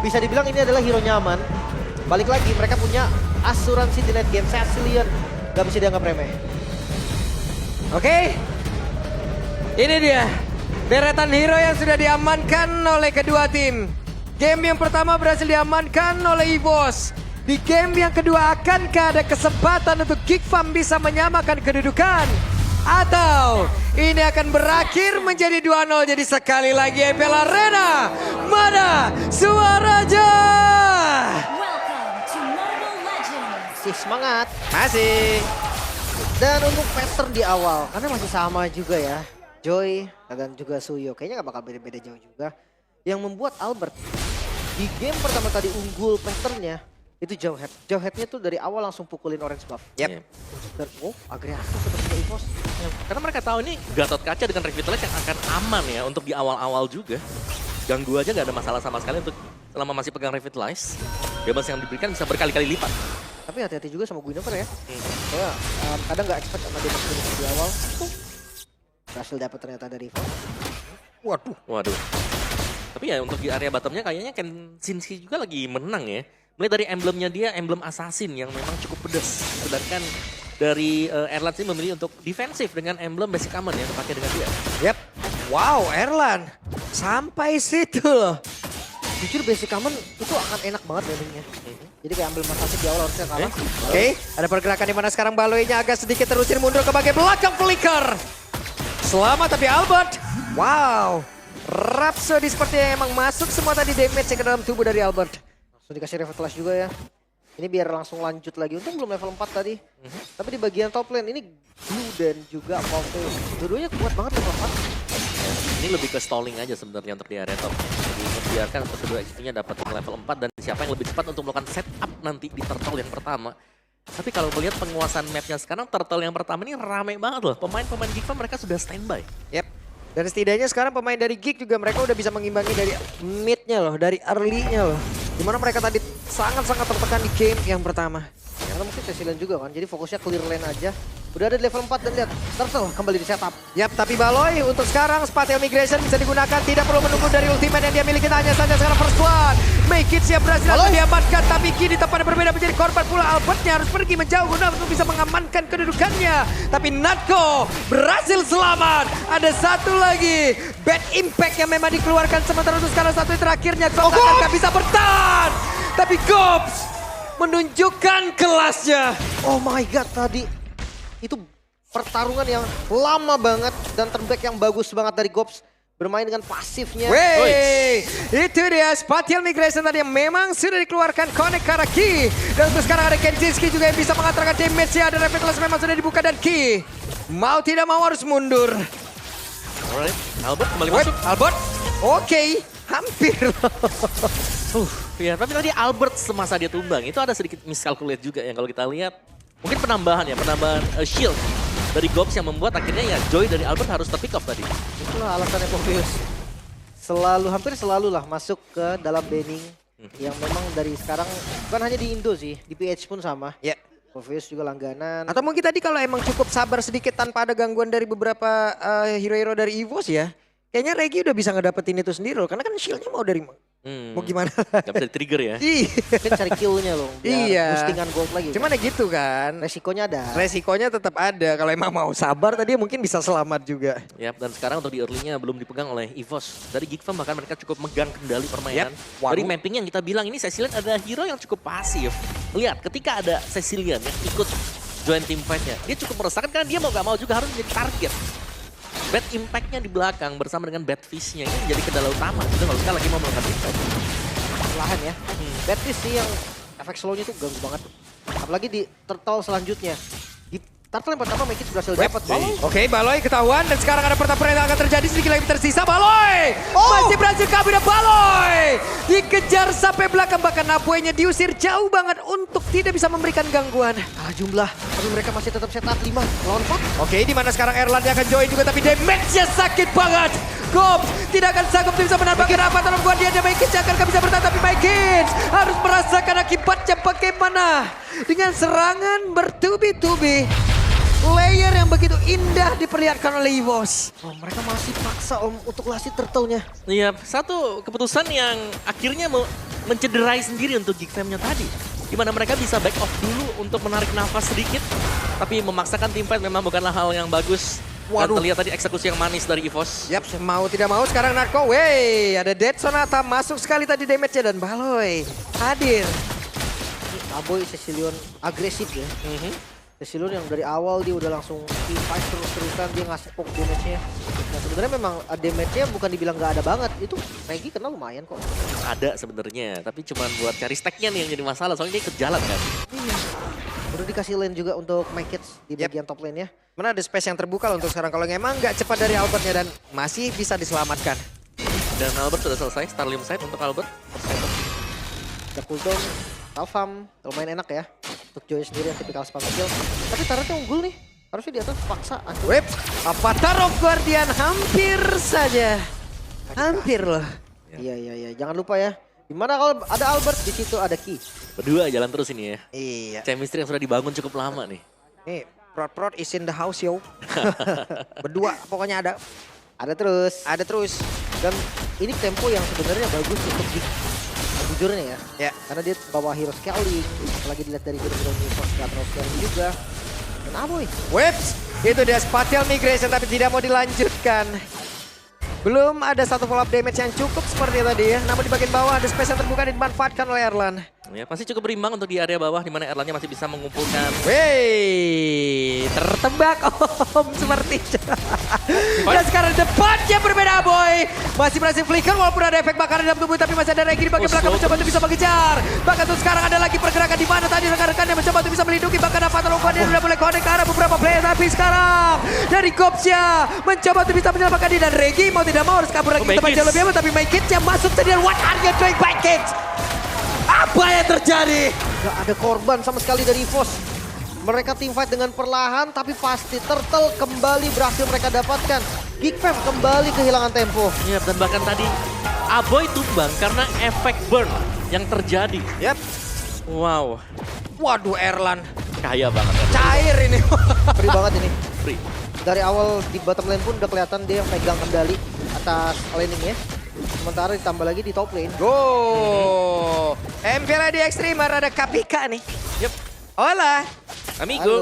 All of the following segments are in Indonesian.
bisa dibilang ini adalah hero nyaman. Balik lagi, mereka punya asuransi di late game. Cecilion gak bisa dianggap remeh. Oke. Ini dia. Deretan hero yang sudah diamankan oleh kedua tim. Game yang pertama berhasil diamankan oleh EVOS. Di game yang kedua akankah ada kesempatan untuk Geek Farm bisa menyamakan kedudukan? Atau ini akan berakhir menjadi 2-0. Jadi sekali lagi EPL Arena. Mana suaranya? Welcome to Mobile Legends. Masih semangat. Masih. Dan untuk pattern di awal, karena masih sama juga ya. Joy dan juga Suyo, kayaknya gak bakal beda-beda jauh juga. Yang membuat Albert di game pertama tadi unggul patternnya, itu Jawhead. Jawheadnya tuh dari awal langsung pukulin orange buff. Yep. Dan agresif sepertinya EVOS. Karena mereka tahu ini Gatot Kaca dengan Revitalize yang akan aman ya untuk di awal-awal juga. Ganggu aja gak ada masalah sama sekali untuk selama masih pegang Revitalize. Bebas yang diberikan bisa berkali-kali lipat. Tapi hati-hati juga sama Guinevere ya. Soalnya kadang gak expect sama dia masuk di awal. Berhasil dapat ternyata dari EVOS. Waduh. Tapi ya untuk di area bottomnya kayaknya Kenshinski juga lagi menang ya. Mulai dari emblemnya dia, emblem assassin yang memang cukup pedas. Sedangkan dari Erlan sih memilih untuk defensif dengan emblem basic common yang dipakai dengan dia. Yap. Wow, Erlan. Sampai situ loh. Jujur basic common itu akan enak banget landingnya. Jadi kayak ambil masasik di awal harusnya kalah. Oke, ada pergerakan di mana sekarang Baloy-nya agak sedikit terusir mundur ke bagian belakang flicker. Selamat tapi Albert. Wow. Rhapsody sepertinya emang masuk semua tadi damage ke dalam tubuh dari Albert. Langsung dikasih Revitalize juga ya. Ini biar langsung lanjut lagi. Untung belum level 4 tadi. Tapi di bagian top lane ini Blue dan juga Morpheus. Dua-duanya kuat banget level 4. Ini lebih ke stalling aja sebenarnya untuk di area top. Jadi membiarkan kedua XP-nya dapat ke level 4 dan siapa yang lebih cepat untuk melakukan setup nanti di turtle yang pertama. Tapi kalau melihat penguasaan mapnya sekarang, turtle yang pertama ini rame banget loh. Pemain-pemain Geek Farm mereka sudah standby. Yep. Dan setidaknya sekarang pemain dari Geek juga mereka udah bisa mengimbangi dari mid-nya loh, dari early-nya loh. Dimana mereka tadi sangat-sangat tertekan di game yang pertama. Karena mungkin Cecilion juga kan. Jadi fokusnya clear lane aja. Udah ada di level 4 dan lihat. Turtle kembali di setup. Yap, tapi Baloy untuk sekarang Spatial Migration bisa digunakan. Tidak perlu menunggu dari ultimate yang dia miliki. Hanya saja sekarang first blood. Make it siap berhasil untuk diamankan. Tapi kini tempat yang berbeda menjadi korban pula. Albertnya harus pergi menjauh guna untuk bisa mengamankan kedudukannya. Tapi Natko berhasil selamat. Ada satu lagi. Bad impact yang memang dikeluarkan. Sementara untuk sekarang satu yang terakhirnya. Gops akan gak bisa bertahan. Tapi Gops menunjukkan kelasnya. Oh my god tadi. Itu pertarungan yang lama banget. Dan turnback yang bagus banget dari Gops. Bermain dengan pasifnya. Wey, itu dia Spatial Migration tadi yang memang sudah dikeluarkan connect ke arah Ki. Dan untuk sekarang ada Kenshinski juga yang bisa mengantarkan damage-nya. Ada Revitalize memang sudah dibuka dan Ki mau tidak mau harus mundur. Alright, Albert kembali Wait, masuk. Albert, oke, hampir. Ya, tapi tadi Albert semasa dia tumbang itu ada sedikit miscalculate juga yang kalau kita lihat. Mungkin penambahan shield dari Gops yang membuat akhirnya ya Joy dari Albert harus terpick off tadi. Itulah alasannya Morpheus. Hampir selalu lah masuk ke dalam banning. Yang memang dari sekarang, bukan hanya di Indo sih. Di PH pun sama. Ya. Morpheus juga langganan. Atau mungkin tadi kalau emang cukup sabar sedikit tanpa ada gangguan dari beberapa hero-hero dari EVOS ya. Kayaknya Regi udah bisa ngedapetin itu sendiri loh. Karena kan shieldnya mau dari mau gimana? Gak bisa di-trigger ya. Iya. Mungkin cari kill-nya loh. Biar Iya. boostingan gold lagi. Cuman ya gitu kan. Resikonya ada. Resikonya tetap ada. Kalau emang mau sabar tadi mungkin bisa selamat juga. Yap, dan sekarang untuk di early-nya belum dipegang oleh EVOS. Dari Geek Farm bahkan mereka cukup megang kendali permainan. Yap. Waduh. Dari mapping yang kita bilang ini Cecilion ada hero yang cukup pasif. Lihat, ketika ada Cecilion yang ikut join team fight-nya, dia cukup meresahkan karena dia mau gak mau juga harus menjadi target. Bad impact-nya di belakang bersama dengan bad fish-nya ini menjadi kendala utama. Itu kalau kita lagi mau melakukan impact. Lahan ya. Bad Fish sih yang efek slow-nya tuh ganggu banget. Apalagi di turtle selanjutnya. Di turtle yang pertama Mekit berhasil dapat. Oke, Baloy ketahuan dan sekarang ada pertempuran yang akan terjadi sedikit lagi tersisa. Baloy masih berhasil kabur dan Baloy dikejar sampai belakang, bahkan Nabuenya diusir jauh banget untuk tidak bisa memberikan gangguan. Kalah jumlah, tapi mereka masih tetap setup 5 lawan 4. Oke, di mana sekarang Erlan akan join juga tapi damage-nya sakit banget. Gops tidak akan sanggup bisa menambah kerapatan membuat dia ada Maikic yang akan bisa bertahan, tapi Maikic harus merasakan akibatnya bagaimana dengan serangan bertubi-tubi. Layer yang begitu indah diperlihatkan oleh EVOS. Oh, mereka masih paksa untuk last turtle-nya. Iya, satu keputusan yang akhirnya mencederai sendiri untuk Geek Fam-nya tadi. Di mana mereka bisa back off dulu untuk menarik nafas sedikit. Tapi memaksakan team fight memang bukanlah hal yang bagus. Dan Waduh. terlihat tadi eksekusi yang manis dari EVOS. Yap, mau tidak mau sekarang Narko. Wey, ada Dead Sonata masuk sekali tadi damage-nya dan Baloy hadir. Aboy Cecilion agresif ya. Mhm. Cecilion yang dari awal dia udah langsung team fight terus-terusan, dia ngasih poke damage-nya. Nah sebenarnya memang damage-nya bukan dibilang nggak ada banget. Itu Regi kena lumayan kok. Ada sebenarnya, tapi cuma buat cari stack-nya nih yang jadi masalah. Soalnya dia ikut jalan kan. Iya. Udah dikasih lane juga untuk My Kids di Yep. bagian top lane-nya. Mana ada space yang terbuka loh untuk sekarang. Kalau emang nggak cepat dari Albertnya dan masih bisa diselamatkan. Dan Albert sudah selesai, Starlim side untuk Albert. Ada cooldown, Talfam, lumayan enak ya. Untuk Joy sendiri yang tipikal spam kill. Tapi turretnya unggul nih. Harusnya di atas paksa. Aduh. Whip, Avatar of Guardian hampir saja. Hampir loh. Iya. Jangan lupa ya. Dimana kalau ada Albert, di situ ada Ki. Berdua jalan terus ini ya. Iya. Chemistry yang sudah dibangun cukup lama nih. Nih, Prot is in the house yo. Berdua pokoknya ada. Ada terus. Ada terus. Dan ini tempo yang sebenarnya bagus untuk Geek. Jujurnya ya. Ya. Karena dia bawa hero scaling. Apalagi dilihat dari hero-hero Nifos, gak terlalu scaling juga. Dan Aboy. Whips, itu dia spatial migration tapi tidak mau dilanjutkan. Belum ada satu follow up damage yang cukup seperti tadi ya. Namun di bagian bawah ada space yang terbuka dan dimanfaatkan oleh Erlan. Ya, masih cukup berimbang untuk di area bawah di mana Erlannya masih bisa mengumpulkan. Wey, tertembak om seperti itu. Dan sekarang depannya berbeda boy. Masih berhasil flicker walaupun ada efek bakaran dalam tubuh tapi masih ada Regi di bagian belakang mencoba untuk bisa mengejar. Bahkan tuh sekarang ada lagi pergerakan di mana tadi rekan-rekannya mencoba untuk bisa melindungi. Bahkan Avatar of Guardian sudah mulai connect ke arah beberapa player tapi sekarang dari Gopsya mencoba untuk bisa menyelamatkan diri dan Regi mau tidak mau harus kabur lagi ke tempat jauh lebih aman tapi My Kids yang masuk tadi dan what are you doing My Kids? Apa yang terjadi? Gak ada korban sama sekali dari EVOS. Mereka team fight dengan perlahan tapi pasti Turtle kembali berhasil mereka dapatkan. Geek Fam kembali kehilangan tempo. Ya, dan bahkan tadi Aboy tumbang karena efek burn yang terjadi. Yap. Wow, Waduh Erlan. kaya banget. Cair ini. Free banget ini. Free. Dari awal di bottom lane pun udah kelihatan dia yang pegang kendali atas laning ya. Sementara ditambah lagi di top lane. Go. MPL di Extremer ada Kapika nih. Yup, Hola. amigo. Halo.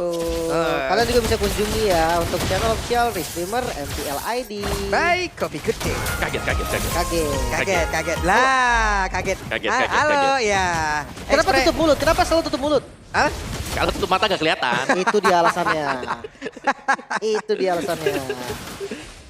Kalian juga bisa kunjungi ya untuk channel official Restreamer MPL ID. Baik, kopi gede. Kaget. Kaget. Lah, kaget. Kaget. Halo, ya. Kenapa tutup mulut? Kenapa selalu tutup mulut? Hah? Kalau tutup mata gak kelihatan. Itu dia alasannya. Itu dia alasannya.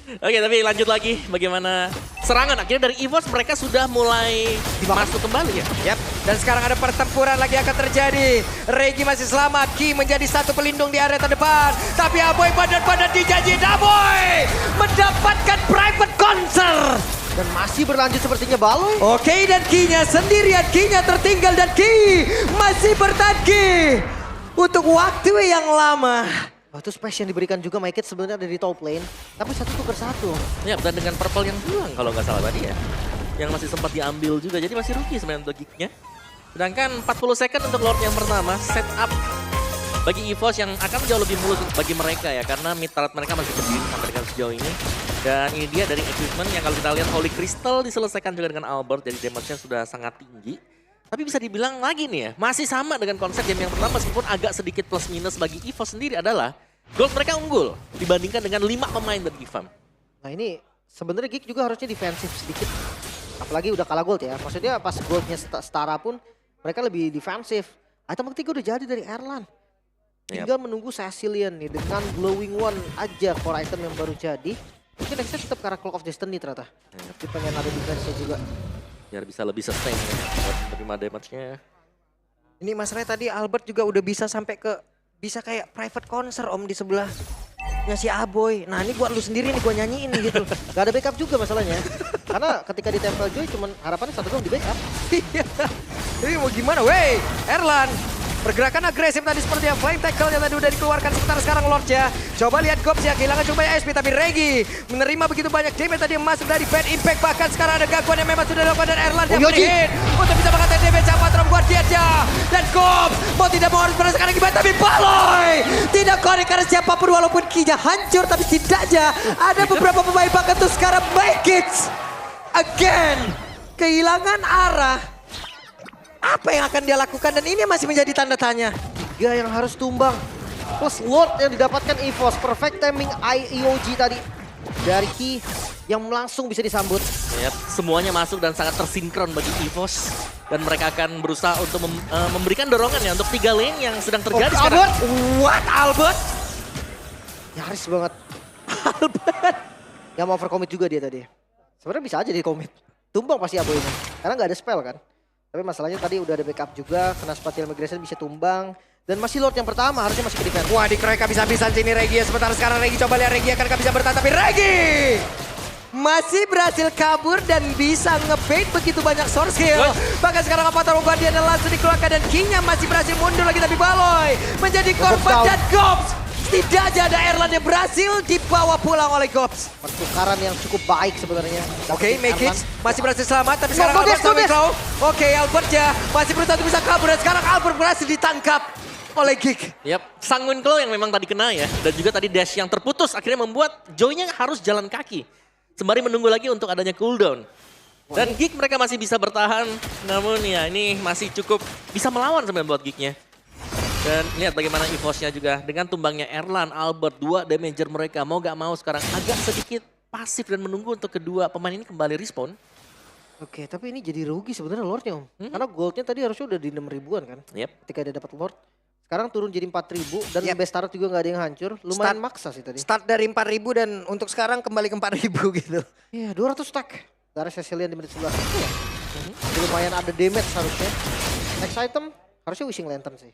Oke, tapi lanjut lagi bagaimana serangan. Akhirnya dari EVOS mereka sudah mulai masuk kembali ya. Yap, dan sekarang ada pertempuran lagi akan terjadi. Regi masih selamat, Ki menjadi satu pelindung di area terdepan. Tapi Aboy badan-badan dijanjiin Aboy mendapatkan private concert. Dan masih berlanjut sepertinya Baloy. Oke, dan Ki-nya sendirian, Ki-nya tertinggal dan Ki masih bertahan Ki untuk waktu yang lama. Itu space yang diberikan juga My Kids sebenarnya ada di top lane. Tapi satu tuker satu. Ya, dan dengan purple yang hilang kalau nggak salah tadi ya. Yang masih sempat diambil juga, jadi masih rugi sebenarnya untuk Geek-nya. Sedangkan 40 second untuk Lord yang pertama, setup bagi EVOS yang akan jauh lebih mulus bagi mereka ya. Karena mid turret mereka masih berdiri sampai dengan sejauh ini. Dan ini dia dari equipment yang kalau kita lihat Holy Crystal diselesaikan juga dengan Albert, jadi damage-nya sudah sangat tinggi. Tapi bisa dibilang lagi nih ya, masih sama dengan konsep game yang pertama meskipun agak sedikit plus minus bagi EVOS sendiri adalah gold mereka unggul dibandingkan dengan 5 pemain dari GFAM. Nah ini sebenarnya Geek juga harusnya defensif sedikit. Apalagi udah kalah gold ya. Maksudnya pas goldnya setara pun mereka lebih defensif. Item ketiga udah jadi dari Erlan. Tinggal menunggu Cecilion nih dengan Glowing One aja core item yang baru jadi. Mungkin nextnya tetap karena Cloak of Destiny ternyata. Tapi pengen ada defense-nya juga. Biar bisa lebih sustain ya, buat menerima damage-nya. Ini masalahnya tadi Albert juga udah bisa sampai ke bisa kayak private concert om di sebelah si Aboy. Nah ini buat lu sendiri nih gua nyanyiin nih gitu. Gak ada backup juga masalahnya. Karena ketika di Temple Joy cuman harapannya satu doang di backup. Iya. Ini mau gimana? Wey, Erlan. Pergerakan agresif tadi seperti yang flame tackle yang tadi udah dikeluarkan sementara sekarang Lord ya. Coba lihat Gops ya, kehilangan cukup banyak SP tapi Regi menerima begitu banyak damage tadi yang masuk dari bad impact. Bahkan sekarang ada gangguan yang memang sudah dilakukan dan Erlan yang hit untuk bisa mengatakan damage sama Patron Guardian ya. Dan Gops mau tidak mau harus merasakan akibat tapi Baloy tidak connect karena siapapun walaupun Ki-nya hancur tapi setidaknya ada beberapa pemain bahkan tuh sekarang make it again kehilangan arah. Apa yang akan dia lakukan dan ini masih menjadi tanda tanya. 3 yang harus tumbang. Plus Lord yang didapatkan EVOS. Perfect timing IEOG tadi. Dari Ki yang langsung bisa disambut. Yap, semuanya masuk dan sangat tersinkron bagi EVOS. Dan mereka akan berusaha untuk memberikan dorongan ya untuk 3 lane yang sedang terjadi sekarang. Albert! What, Albert? Nyaris banget. Albert! Yang mau overcommit juga dia tadi. Sebenarnya bisa aja di commit. Tumbang pasti Abo ini. Karena nggak ada spell kan. Tapi masalahnya tadi udah ada backup juga. Kena Spatial Migration bisa tumbang. Dan masih Lord yang pertama harusnya masih ke defense. Wah, dikeroyok habis-habisan sini Regi. Sementara sekarang Regi coba lihat Regi akan bisa bertahan. Tapi Regi masih berhasil kabur dan bisa ngebait begitu banyak source kill. Bahkan sekarang Avatar Guardian langsung dikeluarkan dan King-nya masih berhasil mundur lagi. Tapi Baloy menjadi korban dan Gops. Tidak aja ada Erlan yang berhasil dibawa pulang oleh Gops. Pertukaran yang cukup baik sebenarnya. Oke, Mekic masih berhasil selamat. Tapi No, sekarang no, Albert des, no, sampai des. Crow. Oke, Albert ya masih berusaha untuk bisa kabur. Dan sekarang Albert berhasil ditangkap oleh Geek. Yap, Sanguin Claw yang memang tadi kena ya. Dan juga tadi dash yang terputus akhirnya membuat Joy-nya harus jalan kaki. Sembari menunggu lagi untuk adanya cooldown. Dan Geek mereka masih bisa bertahan. Namun ya ini masih cukup bisa melawan sebenarnya buat Geek-nya. Dan lihat bagaimana EVOS-nya juga. Dengan tumbangnya Erlan, Albert, 2 damager mereka. Mau gak mau sekarang agak sedikit pasif dan menunggu untuk kedua pemain ini kembali respawn. Oke, tapi ini jadi rugi sebenarnya Lordnya Om. Karena goldnya tadi harusnya udah di 6 ribuan kan. Yap. Ketika dia dapat Lord. Sekarang turun jadi 4.000 dan Yep. best start juga nggak ada yang hancur. Lumayan Start- maksa sih tadi. Start dari 4.000 dan untuk sekarang kembali ke 4.000 gitu. Iya, 200 stack. Dari Cecilian di menit 11. Iya. Jadi lumayan ada damage harusnya. Next item harusnya Wishing Lantern sih.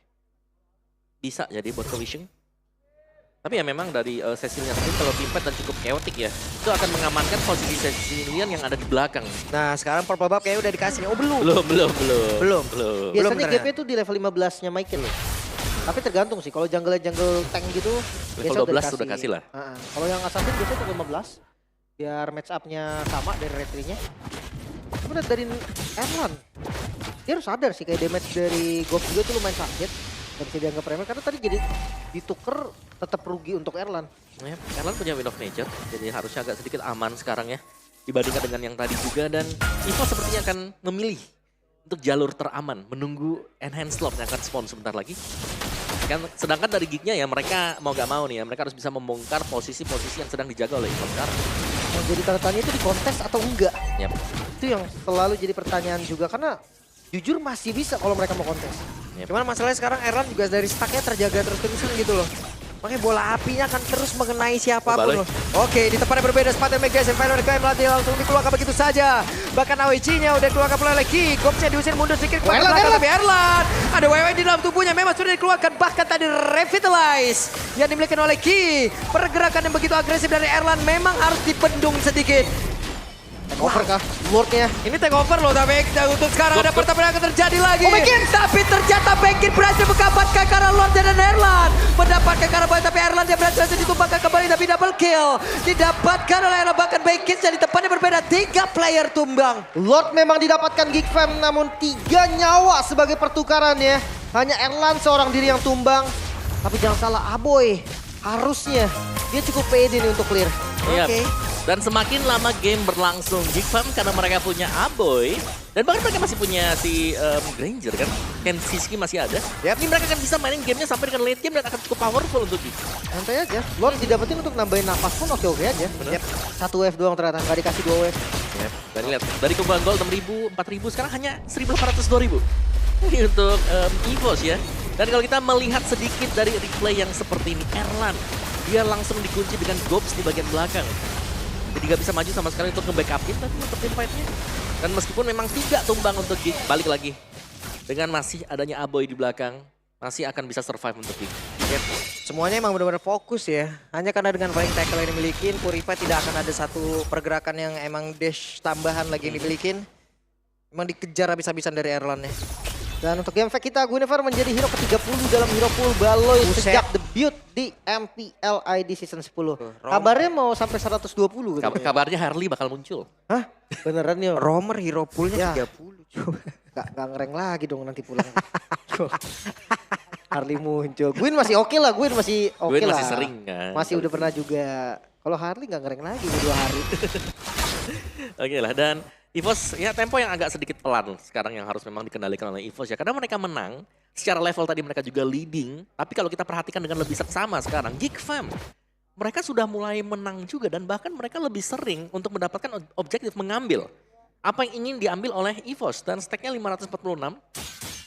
Bisa jadi buat ke Wishing. Tapi ya memang dari Cecilian sendiri kalau teamfight dan cukup chaotic ya. Itu akan mengamankan posisi Cecilian yang ada di belakang. Nah, sekarang Purple Buff kayaknya udah dikasih nih. Oh, belum. Belum. Belum. Biasanya ternyata. gapnya tuh di level 15-nya Michael loh. Tapi tergantung sih, kalau jungle tank gitu Level biasanya 12 udah kasih lah. Kalau yang assassin biasanya tuh 15. Biar match up-nya sama dari retry-nya. Sebenarnya dari Erlan, dia harus sadar sih kayak damage dari Gob juga tuh lumayan sakit. Gak bisa dianggap remeh karena tadi jadi dituker tetap rugi untuk Erlan. Ya, Erlan punya Wind of Nature, jadi harusnya agak sedikit aman sekarang ya. Dibandingkan dengan yang tadi juga dan Evo sepertinya akan memilih untuk jalur teraman, menunggu enhance slot yang akan spawn sebentar lagi. Kan, sedangkan dari Geek-nya ya mereka mau gak mau nih ya, mereka harus bisa membongkar posisi-posisi yang sedang dijaga oleh Evo sekarang. Yang jadi tanda tanya itu di kontes atau enggak? Yap. Itu yang selalu jadi pertanyaan juga karena jujur masih bisa kalau mereka mau kontes. Yep. Cuman masalahnya sekarang Erlan juga dari stacknya terjaga terus-terusan gitu loh. Makanya bola apinya akan terus mengenai siapapun Baloy. loh. Oke, di tempat yang berbeda Spatial Migration Final Reclaim langsung dikeluarkan begitu saja. Bahkan AWC-nya udah dikeluarkan pula lagi. Gopsnya diusir mundur sedikit ke belakang tapi Erlan ada WW di dalam tubuhnya memang sudah dikeluarkan bahkan tadi Revitalize yang dimiliki oleh Ki. Pergerakan yang begitu agresif dari Erlan memang harus dibendung sedikit. Take over kah? Lordnya. Ini take over loh tapi untuk sekarang ada pertempuran yang terjadi lagi. Oh, Bekin! Tapi ternyata Bekin berhasil mendapatkan karena Lord dan Erlan. Mendapatkan karena Boy tapi Erlan dia berhasil ditumbangkan kembali tapi double kill. Didapatkan oleh Erlan bahkan Bekin jadi tempatnya berbeda 3 player tumbang. Lord memang didapatkan Geek Fam namun 3 nyawa sebagai pertukarannya. Hanya Erlan seorang diri yang tumbang. Tapi jangan salah Aboy. Harusnya dia cukup pede nih untuk clear. Yap. Oke. Dan semakin lama game berlangsung, Geek Fam karena mereka punya Aboy dan bahkan mereka masih punya si Granger kan, Ken Siski masih ada. Yap. Ini mereka akan bisa mainin gamenya sampai dengan late game dan akan cukup powerful untuk Geek. Santai aja. Lord didapetin untuk nambahin nafas pun oke-oke aja. Bener. Yep. 1 wave doang ternyata, nggak dikasih 2 wave. Dan lihat dari kembang gol 6.000, 4.000 sekarang hanya 1.800, 2.000. Ini untuk EVOS ya. Dan kalau kita melihat sedikit dari replay yang seperti ini, Erlan dia langsung dikunci dengan Gobs di bagian belakang. Jadi gak bisa maju sama sekali untuk nge-backupin tadi untuk tim fight-nya. Dan meskipun memang tidak tumbang untuk Geek, balik lagi. Dengan masih adanya Aboy di belakang, masih akan bisa survive untuk Geek. Yep. Semuanya emang benar-benar fokus ya. Hanya karena dengan flying tackle yang dimiliki, Purify tidak akan ada satu pergerakan yang emang dash tambahan lagi yang dimiliki. Emang dikejar habis-habisan dari Erlan ya. Dan untuk game fact kita, Guinevere menjadi hero ke-30 dalam hero pool Baloy Buset. sejak debut di MPL ID Season 10. Kabarnya mau sampai 120 gitu. Kabarnya Harley bakal muncul. Hah? Beneran ya? Romer hero poolnya Ya. 30 coba. Gak ngereng lagi dong nanti pulang. Harley muncul. Gwyn masih oke lah, Gwyn masih oke Gwyn lah. masih sering kan. Masih udah pernah juga. Kalau Harley gak ngereng lagi 2 hari. Oke lah, dan EVOS ya tempo yang agak sedikit pelan sekarang yang harus memang dikendalikan oleh EVOS ya. Karena mereka menang, secara level tadi mereka juga leading. Tapi kalau kita perhatikan dengan lebih seksama sekarang, Geek Fam. Mereka sudah mulai menang juga dan bahkan mereka lebih sering untuk mendapatkan objektif mengambil. Apa yang ingin diambil oleh EVOS dan stacknya 546.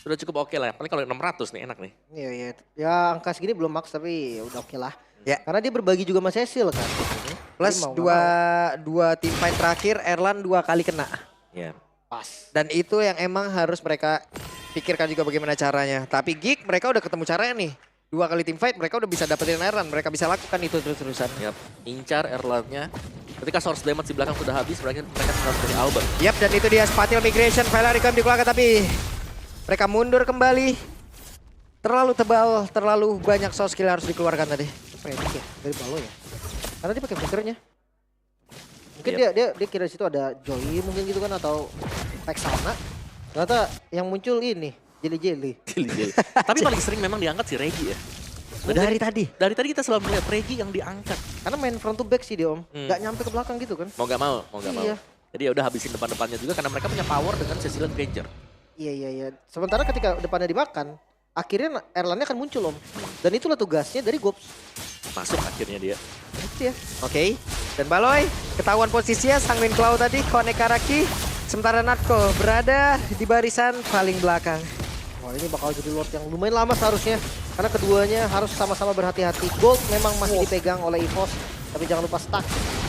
Sudah cukup oke lah, paling kalau 600 nih enak nih. Iya, iya. Ya angka segini belum max tapi ya udah oke lah. Ya. Karena dia berbagi juga sama Cecil kan. Plus Jadi mau nggak dua team fight terakhir Erlan 2 kali kena. Ya. pas. Dan itu yang emang harus mereka pikirkan juga bagaimana caranya. Tapi Geek mereka udah ketemu caranya nih. 2 kali team fight mereka udah bisa dapetin Erlan. Mereka bisa lakukan itu terus-terusan. Yap, incar Erlan-nya. Ketika source damage di belakang sudah habis, mereka harus dari Albert. Yap, dan itu dia Spatial Migration. Velaricon dikeluarkan tapi mereka mundur kembali. Terlalu tebal, terlalu banyak soft skill harus dikeluarkan tadi. Prediksi ya, dari Balo ya. Karena dia pakai flickernya. Mungkin Yep. dia kira di situ ada Joy mungkin gitu kan atau Vexana. Ternyata yang muncul ini Jelly. Tapi paling sering memang diangkat si Regi ya. Dari tadi. Dari tadi kita selalu melihat Regi yang diangkat. Karena main front to back sih dia om. Nggak nyampe ke belakang gitu kan. Mau gak mau. Iya. Jadi ya udah habisin depan-depannya juga karena mereka punya power dengan Cecilian Granger. Iya. Sementara ketika depannya dimakan, akhirnya Erlannya akan muncul om. Dan itulah tugasnya dari Gops. Masuk akhirnya dia. Itu ya. Oke. Dan Baloy ketahuan posisinya Sanguine Claw tadi connect Karaki. Sementara Natko berada di barisan paling belakang. Wah ini bakal jadi Lord yang lumayan lama seharusnya. Karena keduanya harus sama-sama berhati-hati. Gold memang masih dipegang oleh EVOS. Tapi jangan lupa stack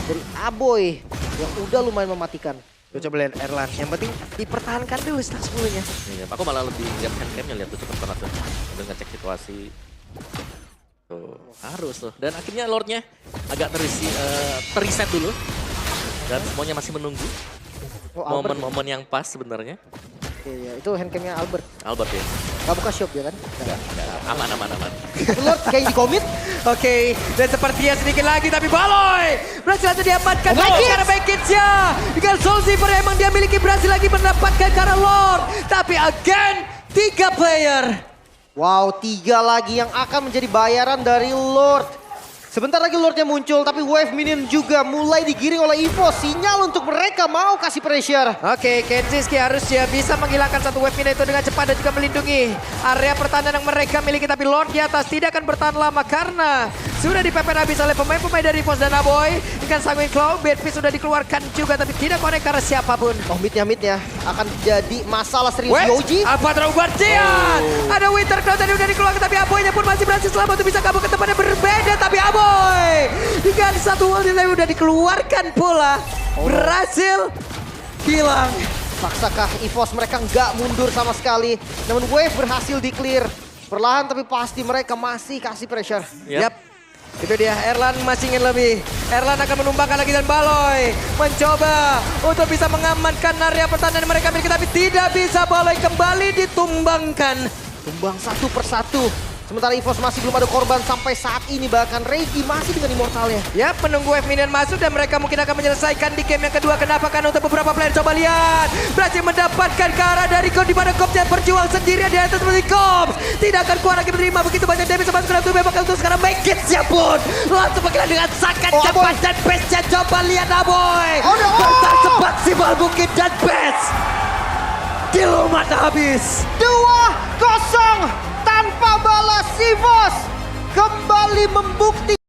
dari Aboy yang udah lumayan mematikan. Tuh coba lihat Erlan. Yang penting dipertahankan dulu stack 10-nya. Iya, aku malah lebih lihat handcamnya, lihat tuh cepet banget tuh. Udah ngecek situasi. Tuh, harus tuh. Dan akhirnya Lordnya agak terreset dulu. Dan semuanya masih menunggu Oh, Albert. momen-momen yang pas sebenarnya. Iya, itu handcamnya Albert. Albert ya. Gak buka shop ya kan? Aman. Tapi Lord kayak di komit. Oke, dan sepertinya sedikit lagi tapi Baloy berhasil saja diamankan Oh, Maikits! karena Maikits-nya. Dengan Soul Silver emang dia miliki berhasil lagi mendapatkan karena Lord. Tapi again 3 player. Wow, 3 lagi yang akan menjadi bayaran dari Lord. Sebentar lagi Lordnya muncul, tapi wave minion juga mulai digiring oleh EVOS. Sinyal untuk mereka mau kasih pressure. Oke, Kenziski harusnya bisa menghilangkan satu wave minion itu dengan cepat dan juga melindungi area pertahanan yang mereka miliki. Tapi Lord di atas tidak akan bertahan lama karena sudah dipepet habis oleh pemain-pemain dari EVOS dan Aboy. Dengan Sanguine Claw, Bedfish sudah dikeluarkan juga tapi tidak connect karena siapapun. Oh midnya akan jadi masalah serius Yoji. Alpha Guardian. Ada Winter Cloud tadi udah dikeluarkan tapi Aboynya pun masih berhasil selamat untuk bisa kabur ke tempat yang berbeda. Tapi Aboy dengan satu ulti yang udah dikeluarkan pula. Berhasil hilang. Maksakah EVOS mereka nggak mundur sama sekali. Namun wave berhasil di-clear. Perlahan tapi pasti mereka masih kasih pressure. Yap. Itu dia, Erlan masih ingin lebih. Erlan akan menumbangkan lagi dan Baloy mencoba untuk bisa mengamankan area pertahanan mereka miliki. Tapi tidak bisa, Baloy kembali ditumbangkan. Tumbang satu persatu. Sementara EVOS masih belum ada korban sampai saat ini. Bahkan Regi masih dengan immortalnya. Ya, menunggu wave minion masuk dan mereka mungkin akan menyelesaikan di game yang kedua. Kenapa? Karena untuk beberapa player coba lihat. Berhasil mendapatkan ke arah dari Gold di mana Kopsnya berjuang sendirian di atas seperti Kops. Tidak akan kuat lagi menerima begitu banyak damage sama sekali. Bahkan untuk sekarang Maikits-nya pun langsung bergerak dengan sangat cepat. Dan Best-nya coba lihat Aboy. Bertahan cepat Simal mungkin dan Best. Kill mata habis. 2-0 tanpa balas EVOS kembali membuktikan.